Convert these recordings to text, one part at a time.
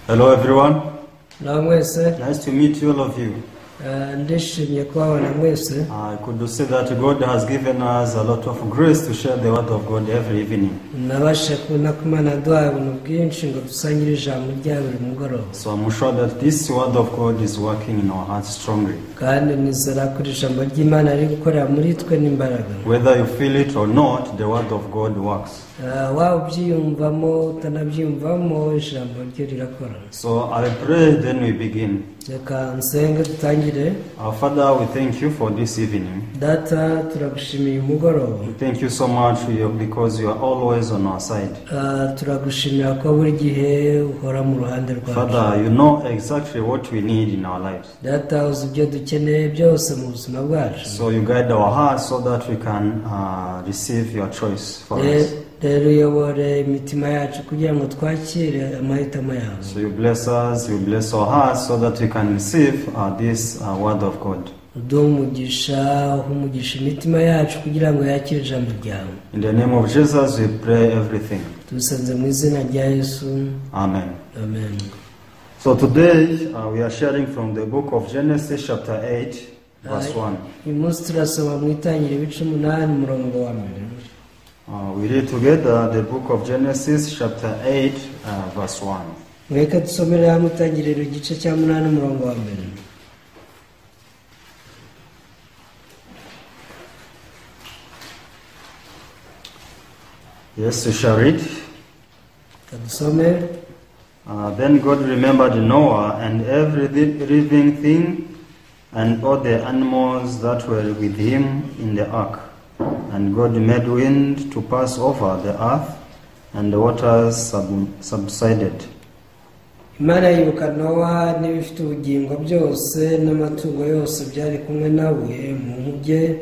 Hello everyone. Nice to meet all of you. Ndishimye kubabona mwese. I could say that God has given us a lot of grace to share the word of God every evening. Nabashe kubona ko Imana yaduhaye ubuntu bwinshi ngo dusangire ijambo rya buri mugoroba. So I'm sure that this word of God is working in our hearts strongly. Kandi nizera ko ijambo ry'Imana riri gukorera muri twe n'imbaraga. Whether you feel it or not, the word of God works. Waba ubyiyumvamo utanabyiyumvamo ijambo rye rirakora. So I pray, then we begin. Reka nsenge dutangire. Our Father, we thank you for this evening. Data, turagushimiye umugoroba. We thank you so much because you are always on our side. Turagushimira ko buri gihe uhora mu ruhande rwacu. Father, you know exactly what we need in our lives. Data, uzi ibyo dukeneye byose mu buzima bwacu. So you guide our hearts so that we can receive your choice for us. Rero uyobore imitima yacu kugira ngo twakire amahitamo yawe. So you bless us, you bless our hearts so that we can receive this word of God. Umugisha imitima yacu kugira ngo yakire ijambo ryawe. In the name of Jesus we pray everything. Tusenze mu izina rya Yesu. Amen. Amen. So today we are sharing from the book of Genesis chapter 8 verse 1. Uyu munsi turasoma mu itangiriro ibice 8 umurongo wa 1. We read together the book of Genesis chapter 8 verse 1. Reka dusomere hamwe itangiriro igice cya 8 umurongo wa 1. Yes, we shall read. Then God remembered Noah and every living thing and all the animals that were with him in the ark. And God made wind to pass over the earth, and the waters subsided. Imana yibuka Nowa n'ibifite ubugingo byose n'amatungo yose byari kumwe nawe mu nkuge.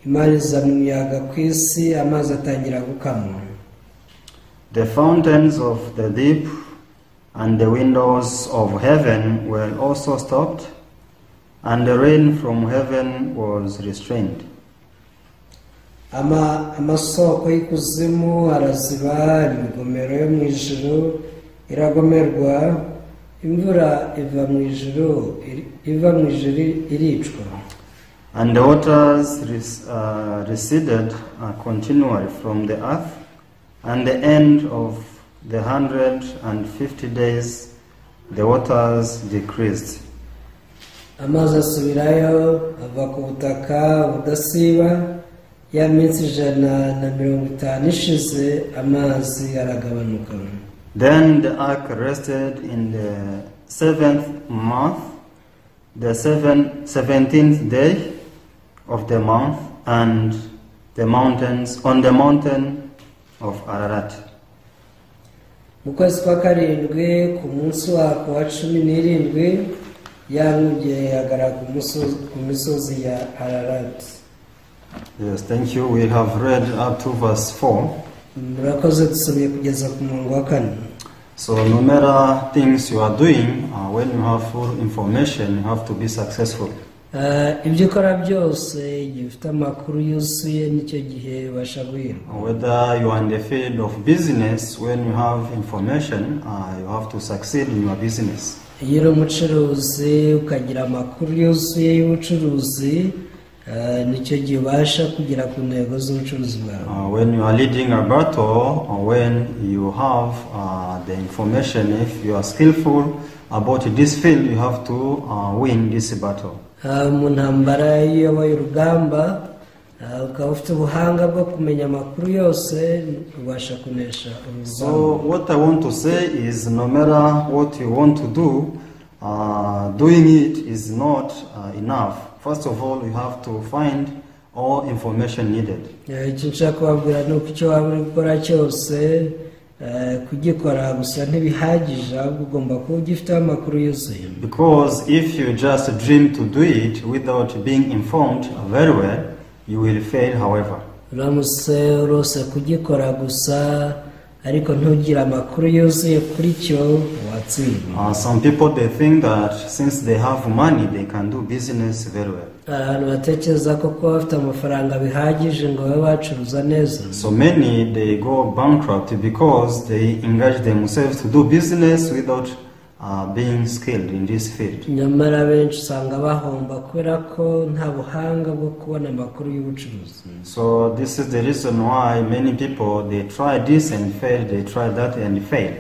Imana iza mu muyaga ku isi, amazi atangira gukama. The fountains of the deep and the windows of heaven were also stopped, and the rain from heaven was restrained. Amasoko y'ikuzimu araziba, imigomero yo mu ijuru iragomerwa, imvura iva mu ijuru iricwa. And the waters receded continually from the earth, and the end of the 150 days the waters decreased. Amazi asubirayo ava ku butaka budasiba, ya minsi 150 ishize amazi aragabanuka. Then the ark rested in the 7th month, the 17th day of the month, and the mountains on the mountain of Ararat. Mu kwezi kwa karindwi ku munsi wako wa 17 yanguye yagara ku misozi ya Ararat. Yes, thank you. We have read up to verse 4. Murakoze dusomye kugeza ku murongo wa 4. So no matter things you are doing, when you have full information, you have to be successful. Ibyo ukora byose gifite amakuru yuzuye nicyo gihe bashagurirwa. Whether you are in the field of business, when you have information, you have to succeed in your business. Iyo uri umucuruzi ukagira amakuru yuzuye y'ubucuruzi, nicyo gihe ubasha kugera ku ntego z'ubucuruzi bwawe. When you are leading a battle, or when you have the information, if you are skillful about this field, you have to win this battle. Mu ntambara iyo uyoboye urugamba ukaba ufite ubuhanga bwo kumenya amakuru yose, ubasha kunesha urugamba. So what I want to say is, no matter what you want to do, doing it is not enough. First of all, you have to find all information needed. Icyo nshaka kubabwira ni uko icyo waba uri gukora cyose kugikora gusa ntibihagije, ahubwo ugomba kuba ugifite amakuru yuzuye. Because if you just dream to do it without being informed very well, you will fail, however. Uramutse urose kugikora gusa ariko ntugira amakuru yuzuye kuri cyo, watsindwa. Some people, they think that since they have money, they can do business very well. Abantu batekereza ko kuba bafite amafaranga bihagije ngo babe bacuruza neza. So many, they go bankrupt because they engage themselves to do business without being skilled in this field. nyamara benshi usanga bahomba kubera ko nta buhanga bwo kubona amakuru y'ubucuruzi. So this is the reason why many people, they try this and fail, they try that and fail.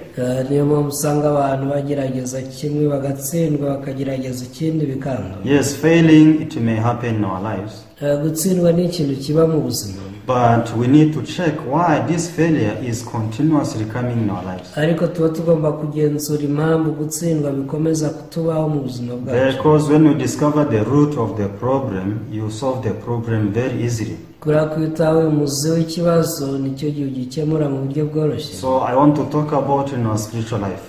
niyo mpamvu usanga abantu bagerageza kimwe bagatsindwa, bakagerageza ikindi bikanga. Yes, failing, it may happen in our lives. gutsindwa ni ikintu kiba mu buzima, But we need to check why this failure is continuously coming in our lives. ariko tuba tugomba kugenzura impamvu gutsindwa bikomeza kutubaho mu buzima bwacu. Because when you discover the root of the problem, you solve the problem very easily. kubera ko iyo utahuye umuzi w'ikibazo nicyo gihe ugikemura mu buryo bworoshye. So I want to talk about in our spiritual life.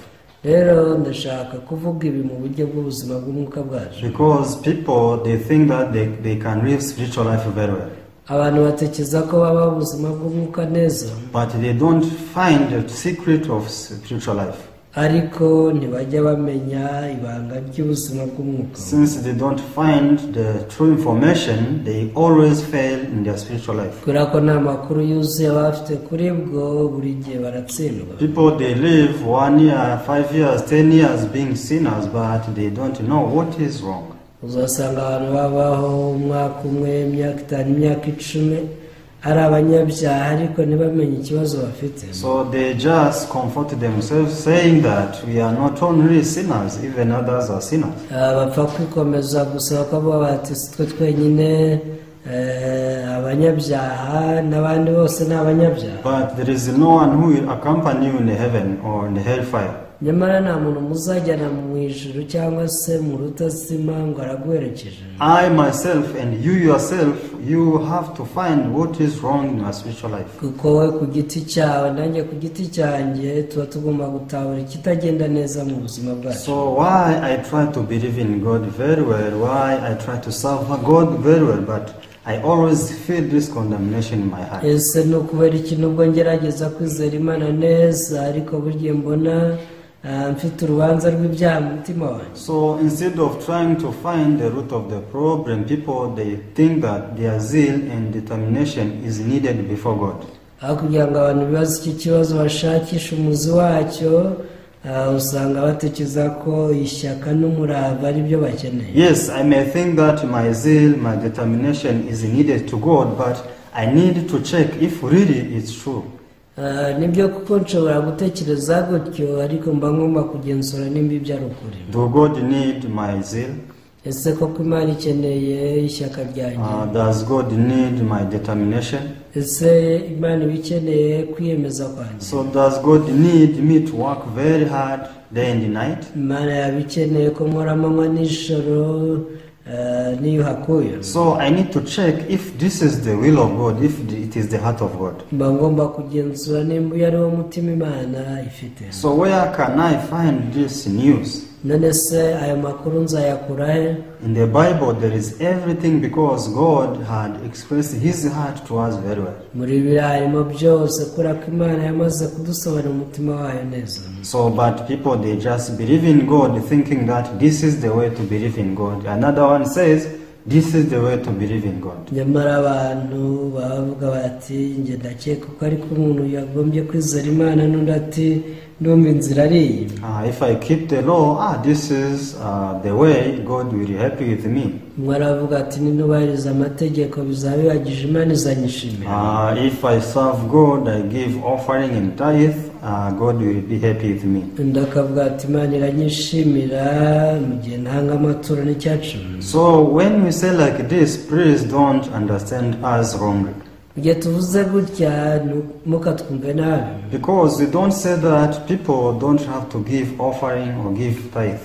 rero ndashaka kuvuga ibi mu buryo bw'ubuzima bw'umwuka bwacu, Because people, they think that they can live spiritual life very well. abantu batekereza ko baba ubuzima bw'umwuka neza, But they don't find the secret of spiritual life. ariko ntibajya bamenya ibanga ry'ubuzima bw'umwuka. Since they don't find the true information, they always fail in their spiritual life. kubera ko nta makuru yuzuye baba bafite kuri bwo, buri gihe baratsindwa. People, they live 1 year, 5 years, 10 years being sinners, but they don't know what is wrong. uzasanga abantu babaho umwaka umwe, imyaka itanu, imyaka 10 ari abanyabyaha ariko ntibamenye ikibazo bafite. So they just comfort themselves saying that we are not only sinners, even others are sinners. bapfa kwikomeza gusa bakavuga bati si twe twenyine abanyabyaha, n'abandi bose ni abanyabyaha. But there is no one who will accompany you in the heaven or in the hellfire. nyamara nta muntu muzajyana mu ijuru cyangwa se mu rutazima ngo araguherekeje. I myself and you yourself, you have to find what is wrong in your spiritual life. kuko we ku giti cyawe, nanjye ku giti cyanjye, tuba tugomba gutahura ikitagenda neza mu buzima bwacu. So why I try to believe in God very well, why I try to serve God very well, but I always feel this condemnation in my heart. ese ni ukubera iki nubwo ngerageza kwizera Imana neza, ariko burya mbona mfite urubanza rw'ibyaha mu mutima wanjye. So instead of trying to find the root of the problem, people, they think that their zeal and determination is needed before God. aho kugira ngo abantu bibaze iki kibazo bashakishe umuzi wacyo, usanga batekereza ko ishyaka n'umurava ari byo bakeneye. Yes, I may think that my zeal, my determination is needed to God, but I need to check if really it's true. nibyo kuko nshobora gutekereza gutyo, ariko mba ngomba kugenzura nimba ibyo ari ukuri. Do God need my zeal? ese koko Imana ikeneye ishyaka ryanjye? Does God need my determination? ese Imana iba ikeneye kwiyemeza kwanjye? So does God need me to work very hard day and night? Imana yaba ikeneye ko nkora amanywa n'ijoro niyo hakuye? So I need to check if this is the will of God, if it is the heart of God. mba ngomba kugenzura nimba uyu ari wo mutima Imana ifite. So where can I find this news? none se ayo makuru nzayakura he? In the Bible there is everything, because God had expressed his heart to us very well. muri Bibiliya harimo byose kubera ko Imana yamaze kudusobanurira umutima wayo neza. So but people, they just believe in God thinking that this is the way to believe in God. Another one says this is the way to believe in God. nyamara abantu bavuga bati njye ndakeka ko ariko umuntu yagombye kwizera Imana, n'undi ati ndumva inzira ari iyi. If I keep the law, this is the way God will be happy with me. umwe aravuga ati ninubahiriza amategeko bizaba bihagije, Imana izanyishimira. If I serve God, I give offering and tithe, God will be happy with me. undi akavuga ati Imana iranyishimira mu gihe ntanga amaturo n'icyacumi. So when we say like this, please don't understand us wrongly. igihe tuvuze gutya mukatwumve nabi, Because we don't say that people don't have to give offering or give tithe.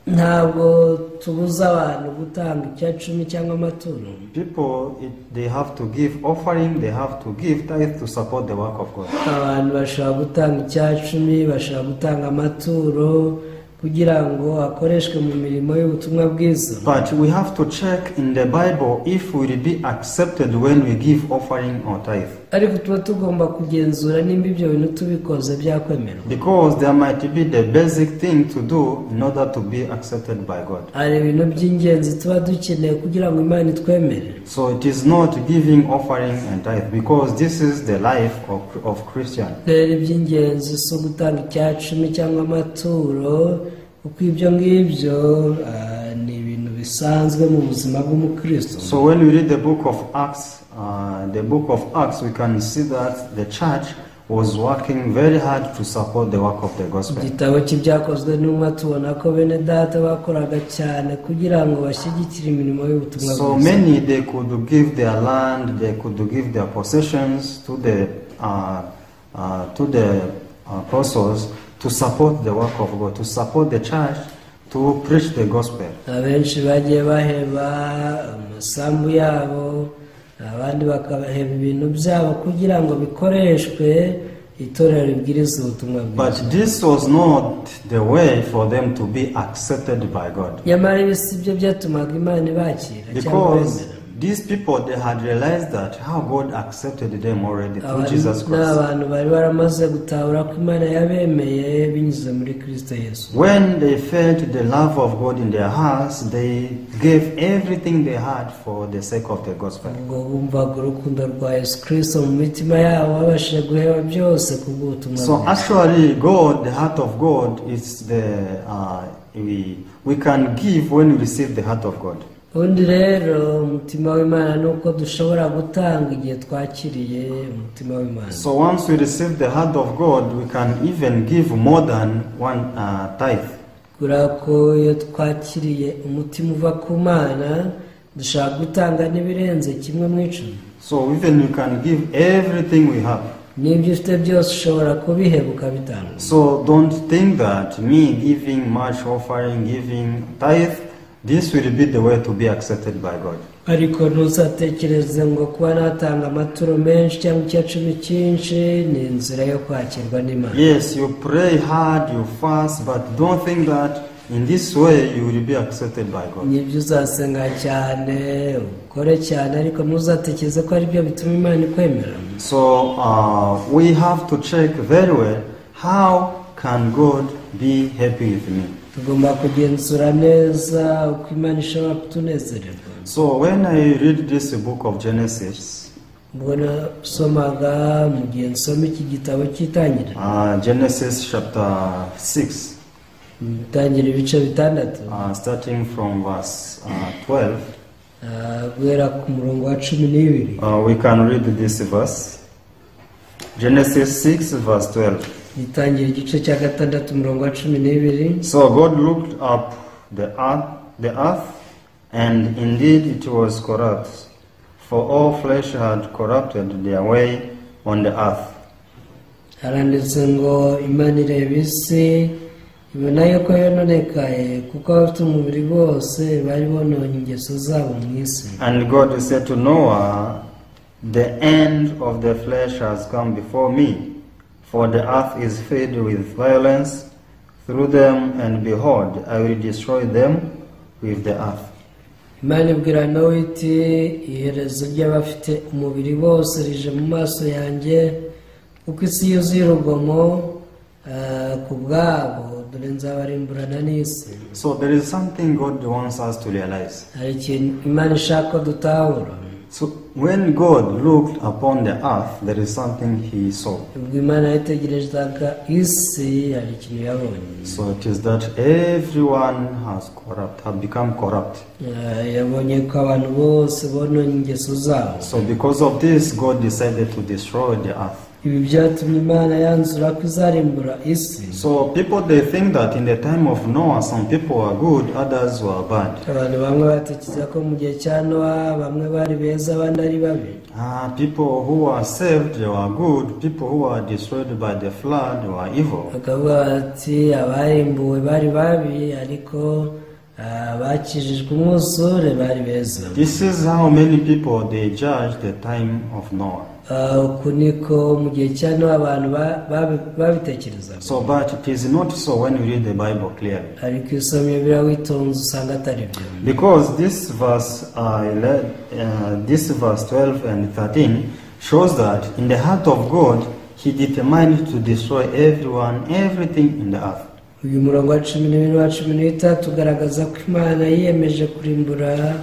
ntabwo tubuza abantu gutanga icyacumi cyangwa amaturo. People, they have to give offering, they have to give tithe to support the work of God. abantu bashobora gutanga icyacumi, bashobora gutanga amaturo kugira ngo akoreshwe mu mirimo y'ubutumwa bwiza. But we have to check in the Bible if we will be accepted when we give offering or tithe. ariko tuba tugomba kugenzura nimba ibyo bintu tubikoze byakwemerwa. Because there might be the basic thing to do in order to be accepted by God. hari ibintu by'ingenzi tuba dukeneye kugira ngo Imana itwemere. So it is not giving offering and tithe, because this is the life of Christian. rero iby'ingenzi si ugutanga icyacumi cyangwa amaturo, kuko ibyo ngibyo ni ibintu bisanzwe mu buzima bw'umukristo. So when we read the book of Acts, we can see that the church was working very hard to support the work of the gospel. Igitabo cy'ibyakozwe n'umwe tubona ko bene data bakoraga cyane kugira ngo bashyigikire imirimo y'ubutumwa bwiza. So many, they could give their land, they could give their possessions to the apostles to support the work of God, to support the church, to preach the gospel. Abenshi bagiye baheba amasambu yabo, abandi bakabaheba ibintu byabo kugira ngo bikoreshwe itorero ribwiriza ubutumwa bwiza. But this was not the way for them to be accepted by God. Nyamara ibi si byo byatumaga Imana ibakira cyangwa Because kwemera. these people, they had realized that how God accepted them already through Jesus Christ. N'abantu bari baramaze gutahura ko Imana yabemeye binyuze muri Kristo Yesu. When they felt the love of God in their hearts, they gave everything they had for the sake of the gospel. Ubwo bumvaga urukundo rwa Yesu Kristo mu mitima yabo, babashije guheba byose ku bw'ubutumwa So bwiza. actually, God, the heart of God, is we can give when we receive the heart of God. Ubundi rero umutima w'Imana ni uko dushobora gutanga igihe twakiriye umutima w'Imana. So once we receive the heart of God, we can even give more than one tithe. Kubera ko iyo twakiriye umutima uva ku Mana dushaka gutanga n'ibirenze kimwe mu icumi. So even you can give everything we have. N'ibyo ufite byose ushobora kubiheba ukabitanga. So don't think that me giving much offering, giving tithe, this will be the way to be accepted by God. Ariko ntuzatekereze ngo kuba natanga amaturo menshi cyangwa icyacumi cyinshi ni inzira yo kwakirwa n'Imana. Yes, you pray hard, you fast, but don't think that in this way you will be accepted by God. Nibyo uzasenga cyane ukore cyane, ariko ntuzatekereze ko ari byo bituma Imana ikwemera. So we have to check very well, how can God be happy with me? Tugomba kugenzura neza uko Imana ishobora kutunezererwa. So when I read this book of Genesis, ubwo nasomaga mu gihe nsoma iki gitabo cy'Itangiriro, Genesis chapter 6, Itangira ibice bitandatu, starting from verse 12, guhera ku murongo wa 12. we can read this verse. Genesis 6 verse 12. Itangira igice cya gatandatu umurongo wa 12. So God looked up the earth, and indeed it was corrupt, for all flesh had corrupted their way on the earth. Haranditse ngo Imana ireba isi ibona yuko yononekaye, kuko abafite umubiri bose bari bononye ingeso zabo mu isi. And God said to Noah, the end of the flesh has come before me, for the earth is filled with violence through them, and behold, I will destroy them with the earth. Imana ibwira Nowa iti, iherezo ry'abafite umubiri bose rije mu maso yanjye, kuko isi yuzuye urugomo ku bwabo, dore nzabarimburana n'isi. So there is something God wants us to realize. Hari ikintu Imana ishaka ko dutahura. So when God looked upon the earth, there is something He saw. Ubwo Imana yitegerezaga isi, hari ikintu yabonye. So it is that everyone have become corrupt. Yabonye ko abantu bose bononye ingeso zabo. So because of this, God decided to destroy the earth. Ibi byatumye Imana yanzura ko izarimbura isi. So people, they think that in the time of Noah, some people were good, others were bad. Abantu bamwe batekereza ko mu gihe cya Nowa bamwe bari beza abandi ari babi. People who were saved, they were good. People who were destroyed by the flood were evil. Bakavuga bati abarimbuwe bari babi, ariko bakijijwe umwuzure bari beza. This is how many people they judged the time of Noah. Uku niko mu gihe cya Nowa abantu babitekerezaga. So, but it is not so when you read the Bible clearly. Ariko iyo usomye Bibiliya witonze usanga atari byo. Because this verse 12 and 13 shows that in the heart of God, He determined to destroy everything in the earth. Uyu murongo wa 12 wa 13 ugaragaza ko Imana yiyemeje kurimbura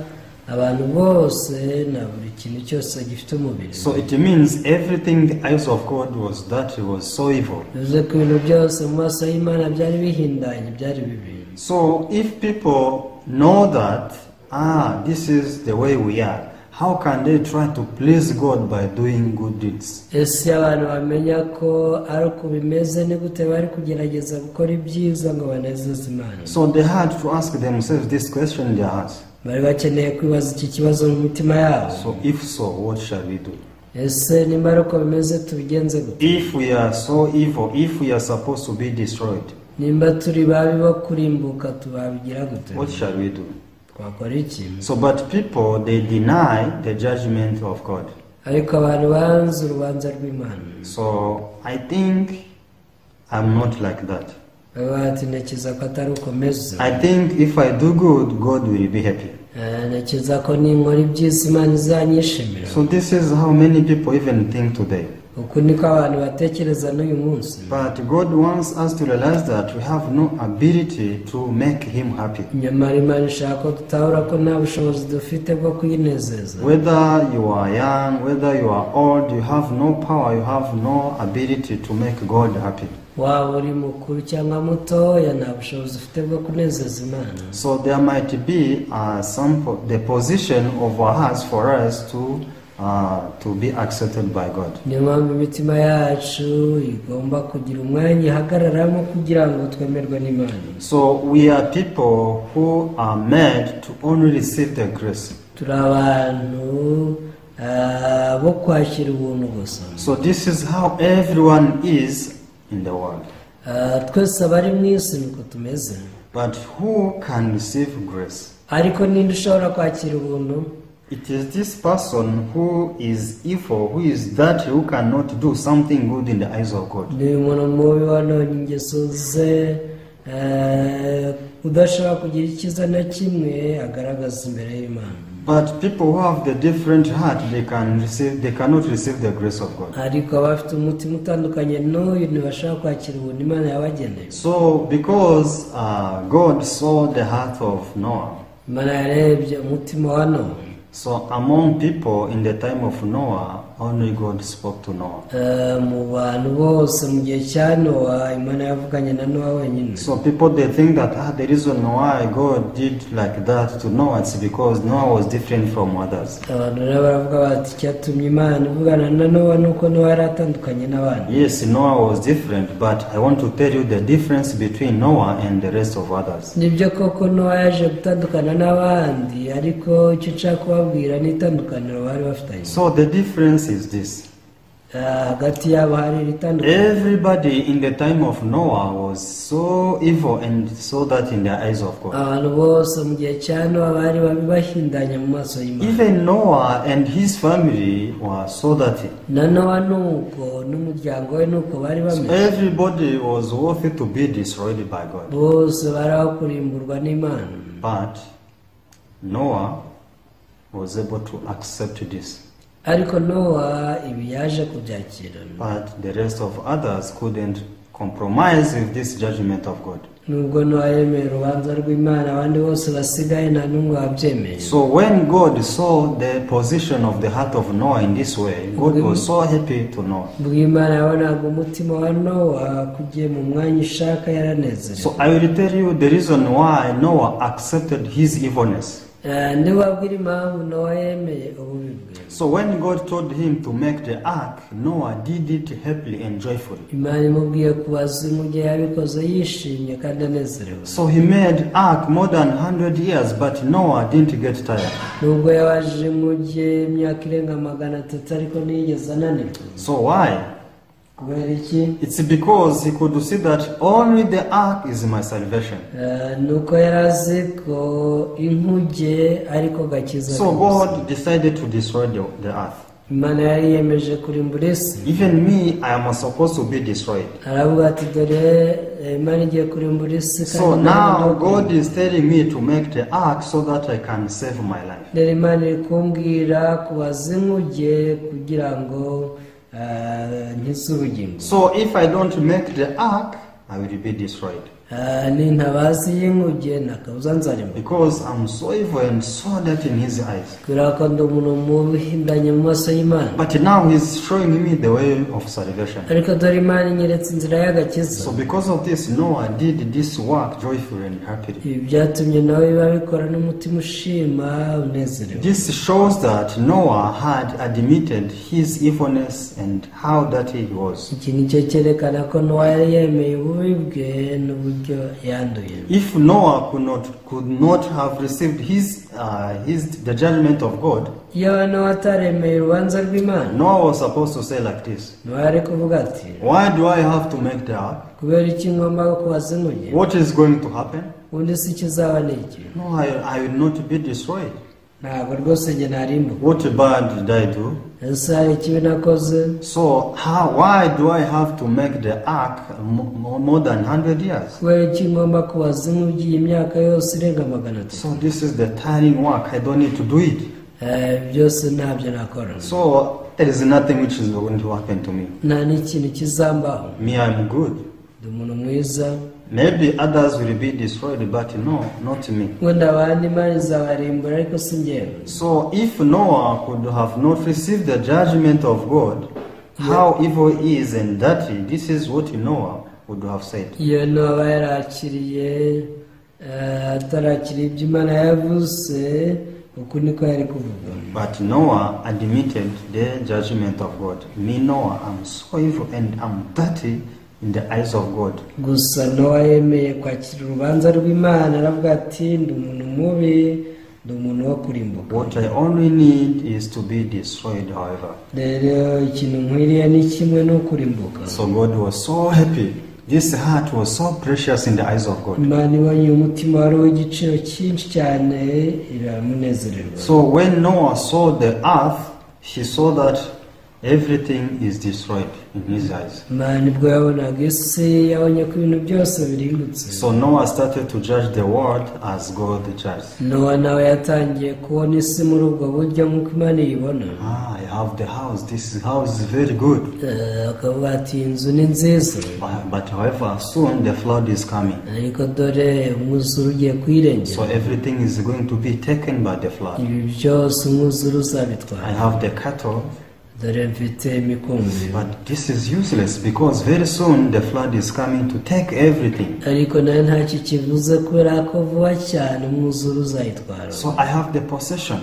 abantu bose na buri kintu cyose gifite umubiri. So it means everything the eyes of God was that it was so evil. bivuze ko ibintu byose mu maso y'Imana byari bihindanye, byari bibi. So if people know that, this is the way we are, how can they try to please God by doing good deeds? ese abantu bamenya ko ari uko bimeze, ni gute bari kugerageza gukora ibyiza ngo banezeze Imana? So they had to ask themselves this question in their hearts. bari bakeneye kwibaza iki kibazo mu mitima yabo. So if so, what shall we do? ese nimba ari uko bimeze tubigenze gute? If we are so evil, if we are supposed to be destroyed, nimba turi babi bo kurimbuka tubabigira gute? what shall we do? twakora iki? So but people, they deny the judgment of God. ariko abantu banze urubanza rw'Imana. So I think I'm not like that. bati ntekereza ko atari uko meze. I think if I do good, God will be happy. ntekereza ko ninkora ibyiza Imana izanyishimira. So this is how many people even think today. uku niko abantu batekereza n'uyu munsi. But God wants us to realize that we have no ability to make Him happy. nyamara Imana ishaka ko tutahura ko nta bushobozi dufite bwo kuyinezeza. Whether you are young, whether you are old, you have no power, you have no ability to make God happy. waba uri mukuru cyangwa mutoya, nta bushobozi ufite bwo kunezeza Imana. So there might be the position of our hearts for us to be accepted by God. niyo mpamvu imitima yacu igomba kugira umwanya ihagararamo kugira ngo twemerwe n'Imana. So we are people who are made to only receive the grace. turi abantu bo kwakira ubuntu gusa. So this is how everyone is in the world. twese abari mu isi niko tumeze. But who can receive grace? ariko ninde ushobora kwakira ubuntu? It is this person who is evil, who is that who cannot do something good in the eyes of God. ni umuntu mubi wanonye ingeso ze, udashobora kugira icyiza na kimwe agaragaza imbere y'Imana. But people who have the different heart, they cannot receive the grace of God. ariko abafite umutima utandukanye n'uyu ntibashobora kwakira ubuntu Imana yabageneye. So because God saw the heart of Noah, Imana yarebye umutima wa Nowa. so among people in the time of Noah, only God spoke to Noah. mu bantu bose mu gihe cya Nowa, Imana yavuganye na Nowa wenyine. So people, they think that the reason why God did like that to Noah is because Noah was different from others. abantu rero baravuga bati icyatumye Imana ivugana na Nowa nuko Nowa yari atandukanye n'abandi. Yes, Noah was different, but I want to tell you the difference between Noah and the rest of others. nibyo koko Nowa yaje gutandukana n'abandi, ariko icyo nshaka kubabwira ni itandukaniro bari bafitanye. So the difference is this. hagati yabo hari iri tandukaniro. Everybody in the time of Noah was so evil and so that in the eyes of God. abantu bose mu gihe cya Nowa bari bahindanye mu maso y'Imana. Even Noah and his family were so dirty. na Nowa nuko n'umuryango we nuko bari So bameze. everybody was worthy to be destroyed by God. bose bari aho kurimburwa n'Imana. But Noah was able to accept this. ariko Nowa ibi yaje kubyakira. But the rest of others couldn't compromise with this judgment of God. nubwo Nowa yemeye urubanza rw'Imana, abandi bose basigaye nta n'umwe wabyemeye. So when God saw the position of the heart of Noah in this way, God was so happy to know. ubwo Imana yabonaga umutima wa Nowa kugiye mu mwanya ishaka, yaranezerewe. So I will tell you the reason why Noah accepted his evilness. ndiwabwira impamvu Nowa yemeye ububi bwe. So when God told him to make the ark, Noah did it happily and joyfully. Imana imubwiye kubaza mu gihe yabikoze yishimye kandi anezerewe. So he made ark more than 100 years, but Noah didn't get tired. nubwo yabaje mu gihe imyaka irenga 300, ariko ntiyigeze ananirwa. So why? kubera iki? It's because he could see that only the ark is my salvation. nuko yarazi ko inkuge ariko gakiza. So God decided to destroy the earth. Imana yari yemeje kurimbura isi. Even me, I am supposed to be destroyed. aravuga ati dore Imana igiye kurimbura isi. So now God is telling me to make the ark so that I can save my life. dore Imana iri kumbwira kubaza inkuge kugira ngo nkize ubugingo. So if I don't make the ark, I will be destroyed. n'intabazi y'inkuge nakabuza nzarimo because I'm so evil and so dirty in his eyes. kubera ko ndi umuntu muhindanye mu maso y'Imana. But now he's showing me the way of salvation. ariko dore Imana inyeretse inzira y'agakiza. So because of this, Noah did this work joyfully and happily. ibi byatumye nawe babikora n'umutima ushima unezerewe. This shows that Noah had admitted his evilness and how dirty he was. iki nicyo cyerekana ko Nowa yari yemeye ububi bwe n'uburyo yanduye. If Noah could not have received the judgment of God, iyo Nowa ataremeye urubanza rw'Imana, Noah was supposed to say like this: Nowa yari kuvuga ati, why do I have to make the ark? kubera iki ngomba kubaza inkuge? What is going to happen? ubundi si kizaba ni iki? No, I will not be destroyed. ntabwo rwose njye narimbuka. What bad did I do? ese hari ikibi nakoze? So why do I have to make the ark more than 100 years? kubera iki ngomba kubaza inkuge iyi myaka yose irenga 300? So this is the tiring work. I don't need to do it. byose ntabyo nakora. So there is nothing which is going to happen to me. nta n'ikintu kizambaho. Me, I'm good. ndi umuntu mwiza. Maybe others will be destroyed, but no, not me. wenda abandi Imana izabarimbura ariko si njyewe. So if Noah could have not received the judgment of God, how evil he is and dirty, this is what Noah would have said. iyo Nowa yarakiriye atarakiriye ibyo Imana yavuze, uku niko yari kuvuga. But Noah admitted the judgment of God. Me, Noah, I'm so evil and I'm dirty in the eyes of God. gusa Nowa yemeye kwakira urubanza rw'Imana, aravuga ati ndi umuntu mubi, ndi umuntu wo kurimbuka. What I only need is to be destroyed, however. rero ikintu nkwiriye ni kimwe no kurimbuka. So God was so happy. This heart was so precious in the eyes of God. Imana ibonye umutima wari w'igiciro cyinshi cyane iramunezererwa. So when Noah saw the earth, he saw that everything is destroyed in his eyes. Imana ibwo yabonaga isi, yabonye ko ibintu byose birimbutse. So Noah started to judge the world as God judges. Nowa nawe yatangiye kubona isi muri ubwo buryo nk'uko Imana iyibona. I have the house. This house is very good. akavuga ati inzu ni nziza, But however, soon the flood is coming. ariko dore umwuzure ugiye kwirengera. So everything is going to be taken by the flood. ibi byose umwuzure uzabitwara. I have the cattle. dore mfite imikumbi. But this is useless because very soon the flood is coming to take everything. ariko nayo ntacyo kivuze kubera ko vuba cyane umwuzure uzayitwara. So I have the possession.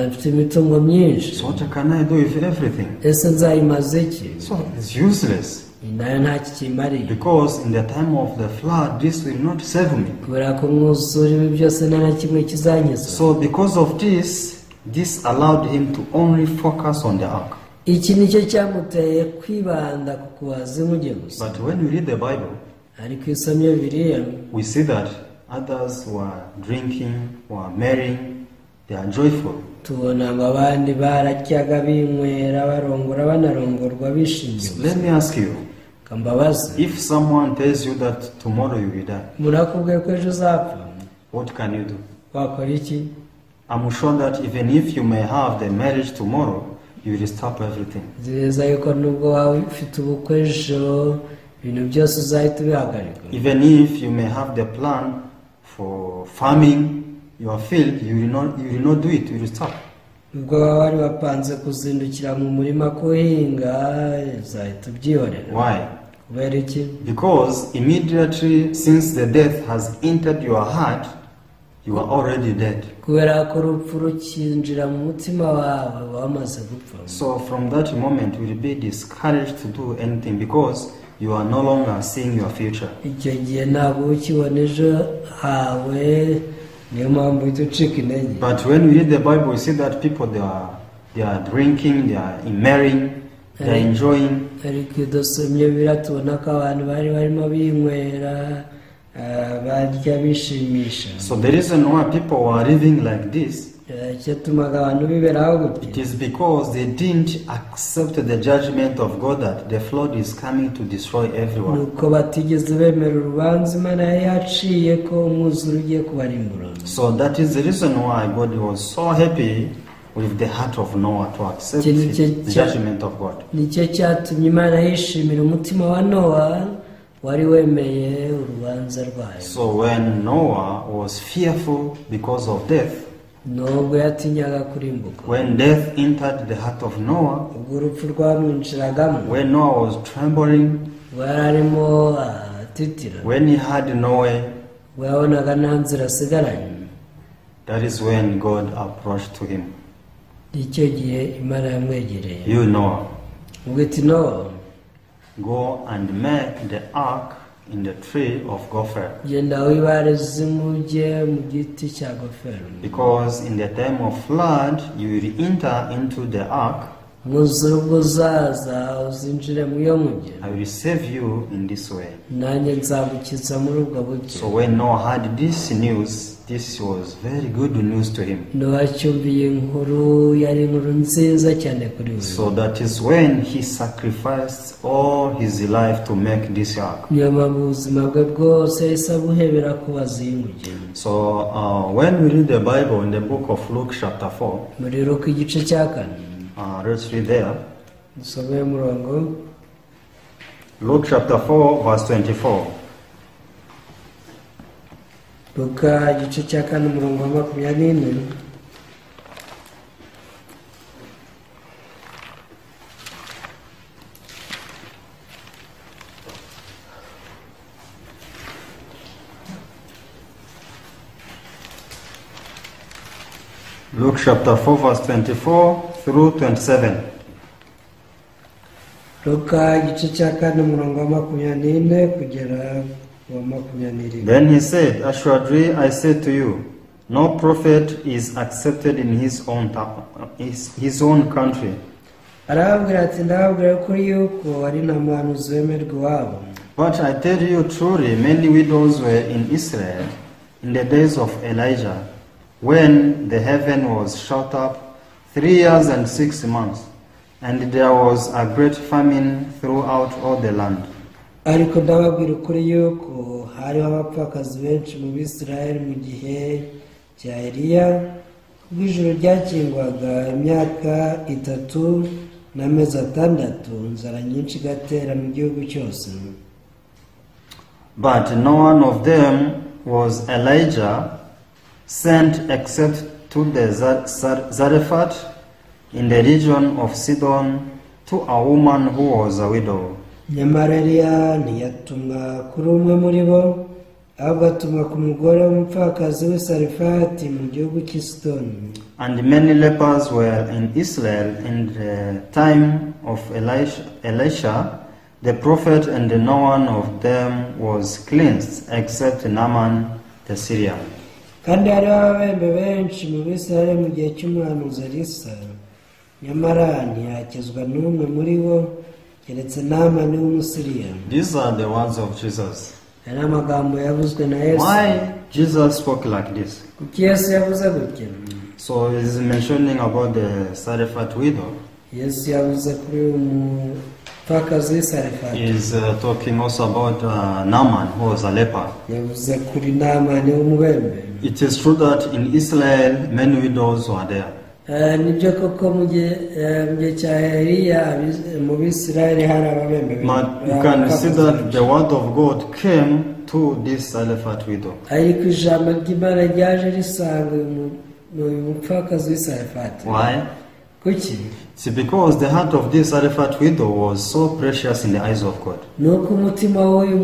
mfite imitungo myinshi. So what can I do with everything? ese nzayimaze iki? So it's useless nayo ntacyo kimariye. because in the time of the flood this will not save me. kubera ko umwuzure ibi byose nta na kimwe kizankiza. So because of this allowed him to only focus on the ark. iki nicyo cyamuteye kwibanda ku kubaza inkuge gusa. But when we read the Bible, ariko iyo usomye Bibiliya we see that others were drinking, were marrying, they are joyful. tubona ngo abandi bararyaga binywera, barongora banarongorwa bishimye. So let me ask you, kambabaza, if someone tells you that tomorrow you will die, murakubwiye ko ejo uzapfa, what can you do? wakora iki? I'm sure that even if you may have the marriage tomorrow, you will stop everything. nziza yuko nubwo waba ufite ubukwe ejo, ibintu byose uzahita ubihagarika. Even if you may have the plan for farming your field, you will not do it, you will stop. ubwo waba wari wapanze kuzindukira mu murima kuhinga, uzahita ubyihorera. Why? kubera iki? Because immediately since the death has entered your heart, you are already dead. kubera ko urupfu rukinjira mu mutima wawe wamaze gupfa. So from that moment you will be discouraged to do anything because you are no longer seeing your future. icyo gihe ntabwo uba ukibona ejo hawe, niyo mpamvu uhita ucika intege. But when we read the Bible, we see that people they are drinking, they are marrying, they are enjoying. ariko iyo dusomye Bibiliya tubona ko abantu bari barimo binywera, barya bishimisha. So the reason why people were living like this, cyatumaga abantu biberaho gutya, it is because they didn't accept the judgment of God that the flood is coming to destroy everyone. nuko batigeze bemera urubanza Imana yari yaciye ko umwuzure ugiye kubarimbura. So that is the reason why God was so happy with the heart of Noah to accept the judgment of God. nicyo cyatumye Imana yishimira umutima wa Nowa wari wemeye urubanza rwayo. So when Noah was fearful because of death, nubwo yatinyaga kurimbuka, when death entered the heart of Noah, ubwo urupfu rwamwinjiragamo, when Noah was trembling, ubwo yari arimo atitira, when he had no way, ubwo yabonaga nta nzira asigaranye, that is when God approached to him. icyo gihe Imana yamwegereye. You Noah, ubwo iti Nowa, go and make the ark in the tree of gopher, genda wibarize inkuge mu giti cya gofero, because in the time of flood you will enter into the ark. umwuzure ubwo uzaza uzinjire mu iyo nkuge, I will save you in this way. nanjye nzagukiza muri ubwo buryo. So when Noah heard this news, this was very good news to him. Nowa acyumviye inkuru, yari inkuru nziza cyane kuri we. So that is when he sacrificed all his life to make this ark. niyo mpamvu ubuzima bwe bwose yahise abuhebera kubaza iyi nkuge. So when we read the Bible in the book of Luke chapter 4, muri Luka igice cya 4, let's read there. dusome umurongo. Luke chapter 4 verse 24. Luka igice cya 4 umurongo wa 24. Luke chapter 4 verse 24 through 27. Luka igice cya 4 umurongo wa 24 kugera wa 22. Then he said, assuredly I say to you, no prophet is accepted in his own country. arababwira ati ndababwira kuri yuko ari nta muhanuzi wemerwa iwabo. But I tell you truly, many widows were in Israel in the days of Elijah, when the heaven was shut up 3 years and 6 months, and there was a great famine throughout all the land. ariko ndababwira ukuri yuko hariho abapfakazi benshi mu Bisirayeli mu gihe cya Eliya, ubwo ijuru ryakingwaga imyaka 3 n'amezi 6, inzara nyinshi igatera mu gihugu cyose. But no one of them was Elijah sent except to the Zarephath in the region of Sidon, to a woman who was a widow. nyamara Eliya ntiyatumwa kuri umwe muri bo, ahubwo atumwa ku mugore w'umupfakazi w'i Sarefati mu gihugu cy'i Sidoni. And many lepers were in Israel in the time of Elisha the prophet, and no one of them was cleansed except Naaman the Syrian. kandi hariho ababembe benshi mu Bisirayeli mu gihe cy'umuhanuzi Elisa, nyamara ntiyakizwa n'umwe muri bo keretse Naamani w'Umusiriya. These are the words of Jesus. aya ni amagambo yavuzwe na Yesu. Why Jesus spoke like this? kuki Yesu yavuze gutya? So he's mentioning about the Sarephat widow. Yesu yavuze kuri umupfakazi w'i Sarefati. He's talking also about Naaman, who was a leper. yavuze kuri Naamani w'umubembe. It is true that in Israel many widows were there. nibyo koko mu gihe cya Eliya mu Bisirayeli hari ababembe. But you can see that the word of God came to this Sarephat widow. ariko ijambo ry'Imana ryaje risanga uyu mupfakazi w'i Sarefati. Why? kuki? See, because the heart of this Sarephat widow was so precious in the eyes of God. nuko umutima w'uyu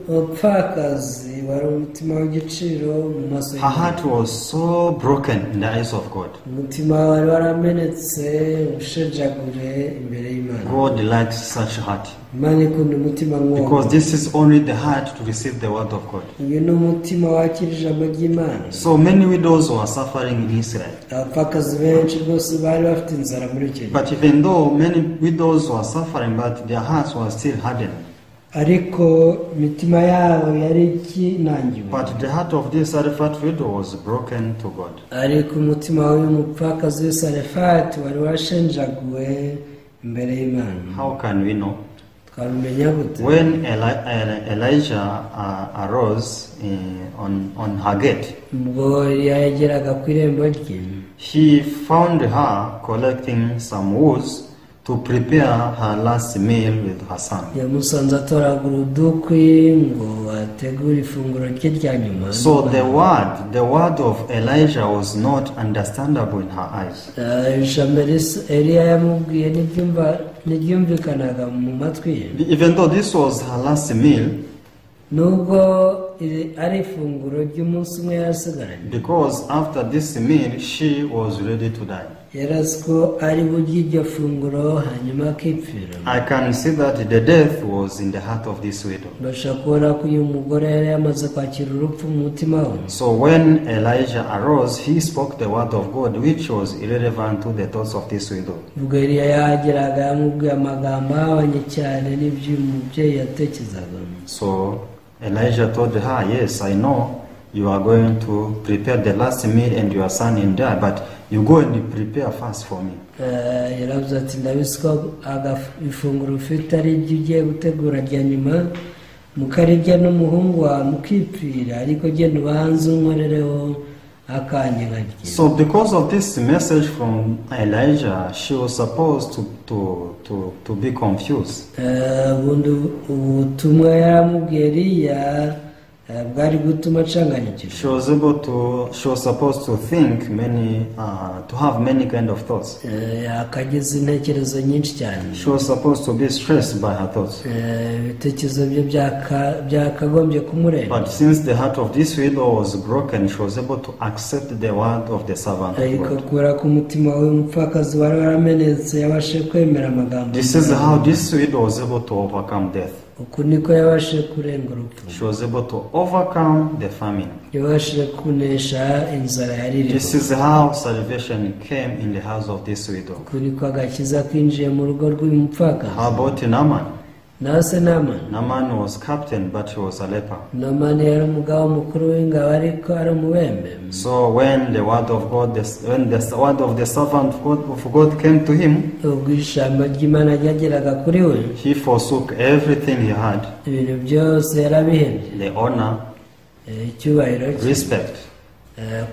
mupfakazi wari umutima w'igiciro mu maso Her heart was so broken in the eyes of God. umutima wari waramenetse ushenjagure imbere y'Imana. God likes such heart, Imana ikunda umutima nk'uwo, because this is only the heart to receive the word of God. uyu ni umutima wakira ijambo ry'Imana. So many widows were suffering in Israel. abapfakazi benshi rwose bari bafite inzara muri icyo gihe, But even though many widows were suffering, but their hearts were still hardened. ariko imitima yabo yari ikinangiwe. But the heart of this Sarephat widow was broken to God. ariko umutima w'uyu mupfakazi w'i Sarefati wari washenjaguwe imbere y'Imana. How can we know? twabimenya gute? When Elijah arose on her gate, ubwo yageraga ku irembo rye, he found her collecting some woods to prepare her last meal with her son. yamusanze atoragura udukwi ngo ategure ifunguro rye rya nyuma. So the word of Elijah was not understandable in her eyes. ijambo Eliya yamubwiye ntiryumvikanaga mu matwi ye. Even though this was her last meal, nubwo ari ifunguro ry'umunsi umwe yasigaranye, because after this meal she was ready to die. yarazi ko ari burya iryo funguro hanyuma akipfira. I can see that the death was in the heart of this widow. mbasha kubona ko uyu mugore yari yamaze kwakira urupfu mu mutima we. So when Elijah arose, he spoke the word of God, which was irrelevant to the thoughts of this widow. ubwo Eliya yahageraga yamubwiye amagambo ahabanye cyane n'ibyo uyu mubyeyi yatekerezaga. So Elijah told her, yes, I know you are going to prepare the last meal and your son in die, but you go and prepare fast for me. yaravuze ati ndabizi ko ifunguro ufite ari iryo ugiye gutegura rya nyuma mukarirya n'umuhungu wawe mukipfira, ariko genda ubanze unkorereho akanya nkarye. So because of this message from Elijah, she was supposed to be confused. ubundi ubutumwa yaramubwiye Eliya bwari gutuma acanganyikirwa. She was supposed to think to have many kind of thoughts. akagize intekerezo nyinshi cyane. She was supposed to be stressed by her thoughts. ibitekerezo bye byakagombye kumureba. But since the heart of this widow was broken, she was able to accept the word of the servant of ariko God. kubera ko umutima w'umupfakazi wari waramenetse yabashe kwemera amagambo. This is how this widow was able to overcome death. uku niko yabashe kurenga urupfu. She was able to overcome the famine. yabashe kunesha inzara yari iriho. This is how salvation came in the house of this widow. uku niko agakiza kinjiye mu rugo rw'uyu mupfakazi. How about Naaman? nawe se Namani. Naaman was captain, but he was a leper. Namani yari umugabo mukuru w'ingabo ariko ari umubembe. So when the word of God, when the word of the servant of God came to him, ubwo ijambo ry'Imana ryageraga kuri we, he forsook everything he had, ibintu byose yarabihebye. the honor, icyubahiro cye, respect.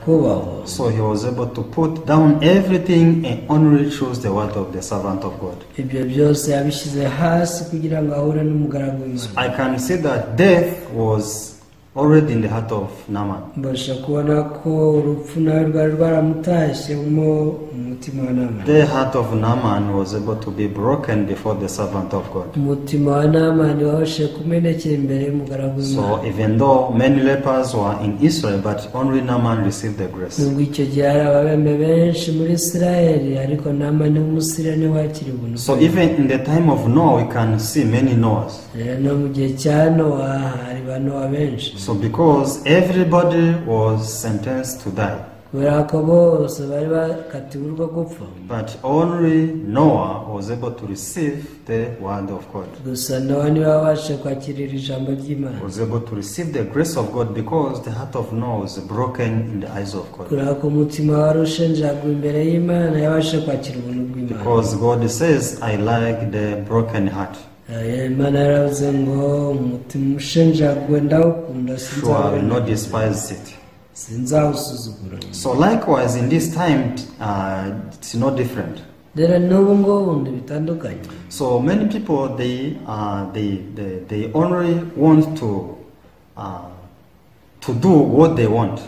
kubahwa. So he was able to put down everything and only choose the word of the servant of God. ibyo byose yabishyize hasi kugira ngo ahure n'umugaragu w'Imana. I can see that death was already in the heart of Naaman. mbasha kubona ko urupfu nawe rwari rwaramutashye mu mutima wa Namani. The heart of Naaman was able to be broken before the servant of God. umutima wa Namani wabashe kumenekera imbere y'umugaragu w'Imana. So even though many lepers were in Israel, but only Naaman received the grace. nubwo icyo gihe hari ababembe benshi muri Isirayeli, ariko Namani w'umusiriya niwe wakiriye ubuntu. So even in the time of Noah, we can see many Noahs. no mu gihe cya Nowa hari ba Nowa benshi. So because everybody was sentenced to die, kubera ko bose bari bakatiwe urwo gupfa, but only Noah was able to receive the word of God. gusa Nowa niwe wabashe kwakirira ijambo ry'Imana. Was able to receive the grace of God because the heart of Noah was broken in the eyes of God. kubera ko umutima wari ushenjaguwe imbere y'Imana yabashe kwakira ubuntu bw'Imana. Because God says, I like the broken heart. Imana yaravuze ngo umutima ushenjaguwe ndawukunda, So I will not despise it. sinzawusuzugura. So likewise in this time, it's no different. rero n'ubu ngubu bitandukanye. So many people they only want to do what they want.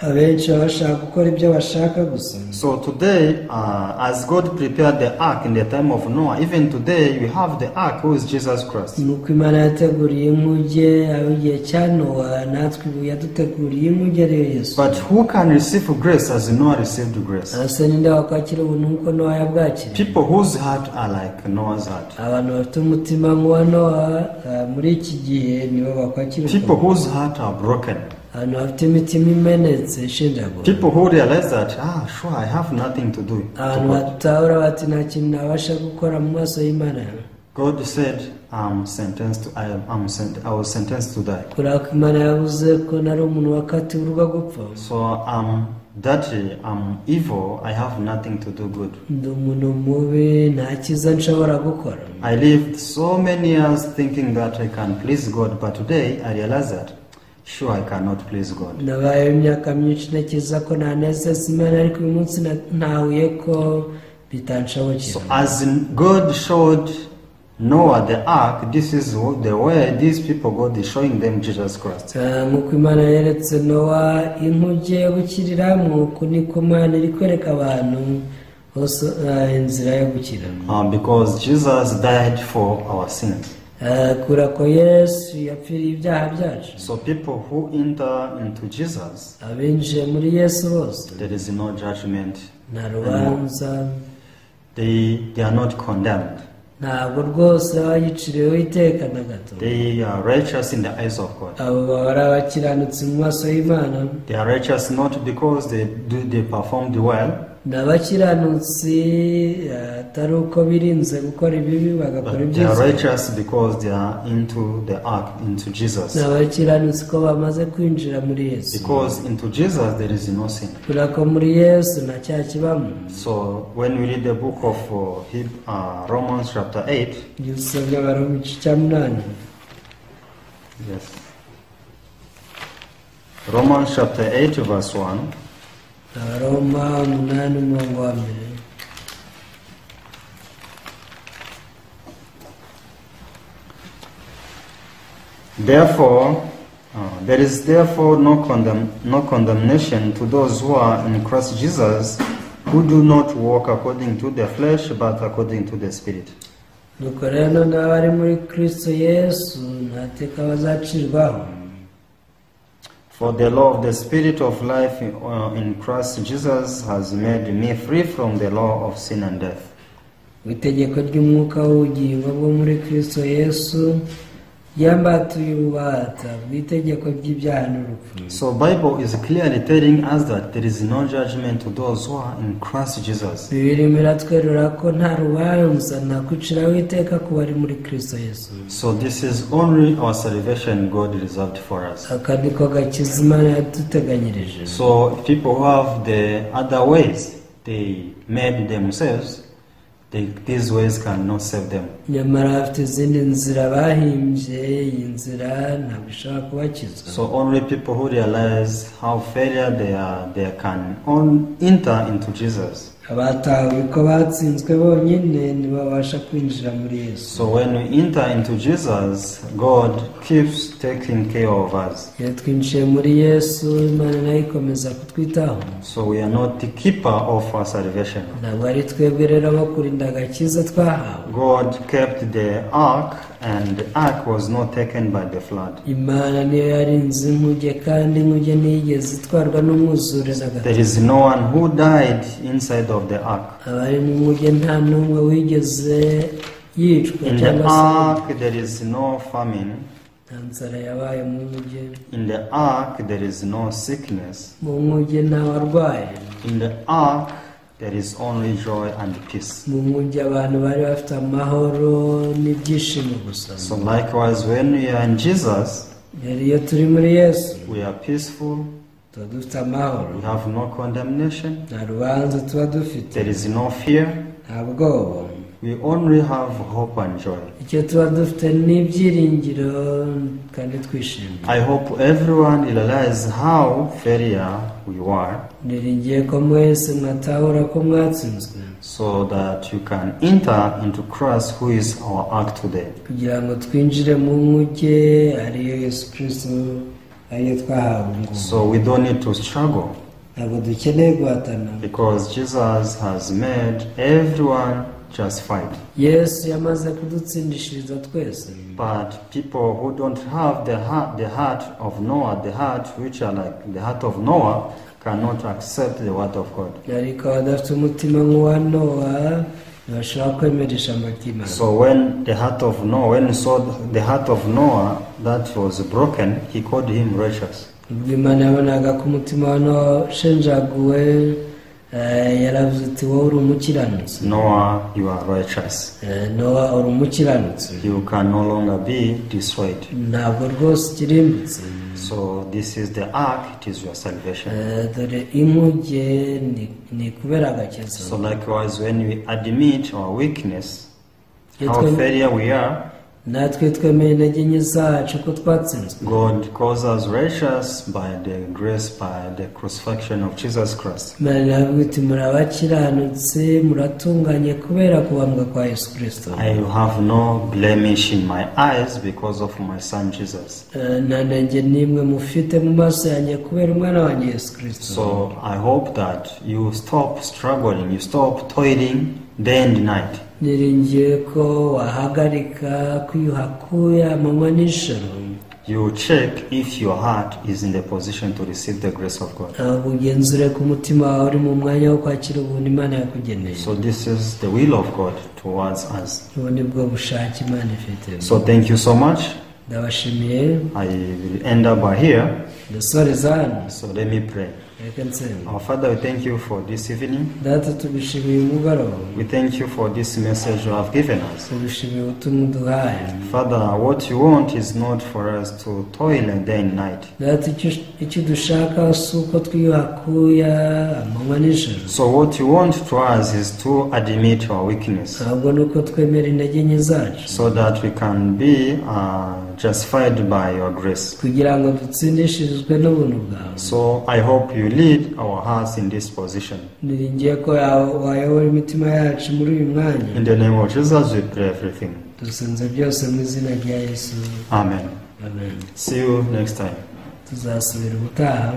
abenshi baba bashaka gukora ibyo bashaka gusa. So today, as God prepared the ark in the time of Noah, even today we have the ark, who is Jesus Christ. nuko Imana yateguriye inkuge aho igihe cya Nowa, natwe ubu yaduteguriye inkuge ariyo Yesu. But who can receive grace as Noah received grace? ase ninde wakwakira ubuntu nk'uko Nowa yabwakiriye? People whose heart are like Noah's heart. abantu bafite umutima nk'uwa Nowa muri iki gihe nibo bakwakira People ubuntu. whose heart are broken. abantu bafite imitima imenetse ishenjaguwe. People who realize that, sure, I have nothing to do. abantu batahura bati nta kintu nabasha gukora mu maso y'Imana. God said, I was sentenced to die. kubera ko Imana yavuze ko nari umuntu wakatiwe urwo gupfa. So I'm dirty, I'm evil, I have nothing to do good. ndi umuntu mubi, nta cyiza nshobora gukora. I lived so many years thinking that I can please God, but today I realize that, sure, I cannot please God. nabaye imyaka myinshi ntekereza ko nanezeza Imana, ariko uyu munsi ntahuye ko bitanshobokera. So as God showed Noah the ark, this is the way these people, God is showing them Jesus Christ. Nk'uko Imana yeretse Nowa inkuge yo gukiriramo, uku niko Imana iri kwereka abantu hose inzira yo gukira. Because Jesus died for our sins. Kubera ko Yesu yapfiriye ibyaha byacu. So people who enter into Jesus, abinjiye muri Yesu bose there is no judgment. nta rubanza, They are not condemned. ntabwo rwose bayiciriweho iteka na gato. They are righteous in the eyes of God. abo bari abakiranutsi mu maso y'Imana. They are righteous not because they performed well, ni abakiranutsi atari uko birinze gukora ibibi bagakora but they are ibyiza. righteous because they are into the ark, into Jesus. ni abakiranutsi ko bamaze kwinjira muri Yesu. Because into Jesus there is no sin. kubera ko muri Yesu nta cyaha kibamo. So when we read the book of Romans chapter 8, igihe usomye Abaroma igice cya 8, yes, Romans chapter 8 verse 1, Abaroma 8 umurongo wa 1. therefore, there is therefore no condemnation to those who are in Christ Jesus, who do not walk according to the flesh, but according to the Spirit. nuko rero none abari muri Kristo Yesu nta teka bazacirwaho. For the law of the Spirit of life in Christ Jesus has made me free from the law of sin and death. itegeko ry'umwuka w'ubugingo bwo muri Kristo Yesu ryambatuye ububata bw'itegeko ry'ibyaha n'urupfu. So Bible is clearly telling us that there is no judgment to those who are in Christ Jesus. Bibiri iratwerura ko nta rubanza nta kwiciraho iteka ku bari muri Kristo Yesu. So this is only our salvation God reserved for us. aka niko gakiza Imana yaduteganyirije. So people who have the other ways they made themselves, these ways cannot save them. nyamara bafite izindi nzira bahimbye, iyi nzira ntabwo ishobora kubakiza. So only people who realize how failure they can enter into Jesus. abatawe ko batsinzwe bonyine ntibabasha kwinjira muri Yesu. So when we enter into Jesus, God keeps taking care of us. iyo twinjiye muri Yesu, Imana nayo ikomeza kutwitaho. So we are not the keeper of our salvation. ntabwo ari twebwe rero abo kurinda agakiza twahawe. God kept the ark, and the ark was not taken by the flood. Imana niyo yarinze inkuge, kandi inkuge ntiyigeze itwarwa n'umwuzure na gato. There is no one who died inside of the ark. abari mu nkuge nta n'umwe wigeze yicwa In the cyangwa se ark there is no famine. nta nzara yabaye mu nkuge. In the ark there is no sickness. mu nkuge nta warwaye. In the ark there is only joy and peace. mu nkuge abantu bari bafite amahoro n'ibyishimo gusa. So likewise when we are in Jesus, rero iyo turi muri Yesu we are peaceful, tuba dufite amahoro, we have no condemnation, nta rubanza tuba dufite, there is no fear, nta bwoba. we only have hope and joy. icyo tuba dufite n'ibyiringiro kandi twishimye. I hope everyone realizes how failure we were, niringiye ko mwese mwatahura ko mwatsinzwe, so that you can enter into Christ, who is our ark today. kugira ngo twinjire mu nkuge ariyo Yesu Kristo, ariyo twahawe ngubu. So we don't need to struggle, ntabwo dukeneye guhatana, because Jesus has made everyone justified. Yesu yamaze kudutsindishiriza twese. But people who don't have the heart of Noah, the heart which are like the heart of Noah, cannot accept the word of God. ariko abadafite umutima nk'uwa Nowa ntibashobora kwemera ijambo ry'Imana. So when the heart of Noah, when he saw the heart of Noah that was broken, he called him righteous. ubwo Imana yabonaga ko umutima wa Nowa ushenjaguwe, yaravuze ati wowe uri umukiranutsi. Noah, you are righteous. Nowa uri umukiranutsi, You can no longer be destroyed. ntabwo rwose ukirimbutse. So this is the ark, it is your salvation. dore inkuge ni kubera agakiza. So likewise when we admit our weakness, Iyo how twe- failure we are, natwe twemeye intege nke zacu ko twatsinzwe. God calls us righteous by the grace, by the crucifixion of Jesus Christ. Imana iravuga iti muri abakiranutse muratunganye kubera kubambwa kwa Yesu Kristo. I have no blemish in my eyes because of my son Jesus. Nta ntege n'imwe mufite mu maso yanjye kubera umwana wanjye Yesu Kristo. So I hope that you stop struggling, you stop toiling day and night. Niringiye ko wahagarika kwiyuhakuya amanywa n'ijoro. You check if your heart is in the position to receive the grace of God. Ugenzure ku mutima wawe uri mu mwanya wo kwakira ubuntu Imana yakugeneye. So this is the will of God towards us. Ubu ni bwo bushake Imana ifite. So thank you so much. Ndabashimiye. I will end up by here. Ndasoreza hano. So let me pray. Reka nsenga. Our Father, we thank you for this evening. Data, tubishimiye umugoroba. We thank you for this message you have given us. Tubishimiye ubutumwa uduhaye. Father, what you want is not for us to toil day and night. Data, icyo dushaka si uko twiyuhakuya amanywa n'ijoro. So what you want to us is to admit our weakness. Ahubwo ni uko twemera intege nke zacu. So that we can be justified by your grace. Kugira ngo dutsindishirizwe n'ubuntu bwawe. So I hope you lead our hearts in this position. Niringiye ko wayobora imitima yacu muri uyu mwanya. In the name of Jesus we pray everything. Dusenze byose mu izina rya Yesu. Amen. Amen. See you next time. Tuzasubira ubutaha.